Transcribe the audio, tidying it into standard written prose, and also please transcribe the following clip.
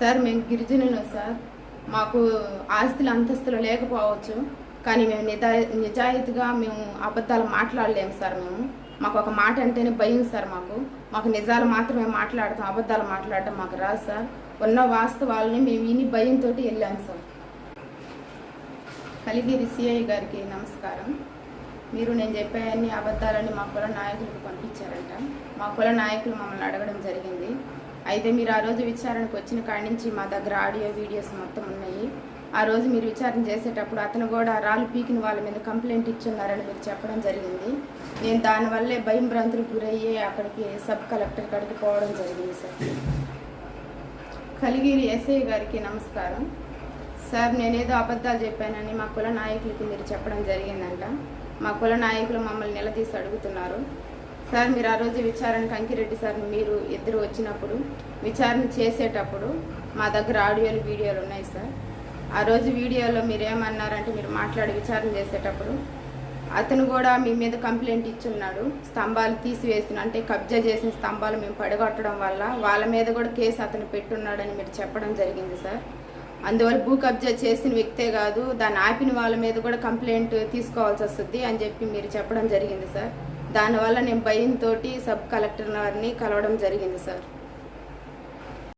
Sir మేము గిరిజనులు sir. మాకు ఆస్తులు అంతస్తులు లేకపోవచ్చు, కానీ మేము నిజాయితీగా మేము అబద్ధాలు మాట్లాడలేము సార్. మాకు ఒక మాట అంటేనే భయం సార్. మాకు నిజాలు మాత్రమే మాట్లాడతాం, అబద్ధాలు మాట్లాడటం మాకు రాదు సార్. ఉన్న వాస్తవాలని మేము విని భయంతో వెళ్ళాం సార్. కలిగిరి సిఐ గారికి నమస్కారం. నేను చెప్పే అన్ని అబద్ధాలని మా కుల నాయకులకు పంపించారంట. మా కుల నాయకులు మమ్మల్ని అడగడం జరిగింది. అయితే మీరు ఆ రోజు విచారణకు వచ్చిన కాడి నుంచి మా దగ్గర ఆడియో వీడియోస్ మొత్తం ఉన్నాయి. ఆ రోజు మీరు విచారణ చేసేటప్పుడు అతను కూడా రాళ్ళు పీకిన వాళ్ళ మీద కంప్లైంట్ ఇచ్చున్నారని మీరు చెప్పడం జరిగింది. నేను దానివల్లే భయం భ్రాంతులకు గురయ్యి అక్కడికి సబ్ కలెక్టర్ కాడికి పోవడం జరిగింది సార్. కలిగిరి ఎస్ఐ గారికి నమస్కారం సార్. నేనేదో అబద్ధాలు చెప్పానని మా కుల నాయకులకి మీరు చెప్పడం జరిగిందంట. మా కుల నాయకులు మమ్మల్ని నిలదీసి అడుగుతున్నారు సార్. మీరు ఆ రోజు విచారణకు అంకిరెడ్డి సార్ మీరు ఇద్దరు వచ్చినప్పుడు విచారణ చేసేటప్పుడు మా దగ్గర ఆడియోలు వీడియోలు ఉన్నాయి సార్. ఆ రోజు వీడియోలో మీరు ఏమన్నారంటే, మీరు మాట్లాడి విచారణ చేసేటప్పుడు అతను కూడా మీ మీద కంప్లైంట్ ఇచ్చున్నాడు. స్తంభాలు తీసివేసిన, అంటే కబ్జా చేసిన స్తంభాలు మేము పడగొట్టడం వల్ల వాళ్ళ మీద కూడా కేసు అతను పెట్టున్నాడని మీరు చెప్పడం జరిగింది సార్. అందువల్ల భూ కబ్జా చేసిన వ్యక్తే కాదు, దాన్ని ఆపిన వాళ్ళ మీద కూడా కంప్లైంట్ తీసుకోవాల్సి వస్తుంది అని చెప్పి మీరు చెప్పడం జరిగింది సార్. దానివల్ల నేను భయంతో సబ్ కలెక్టర్ గారిని కలవడం జరిగింది సార్.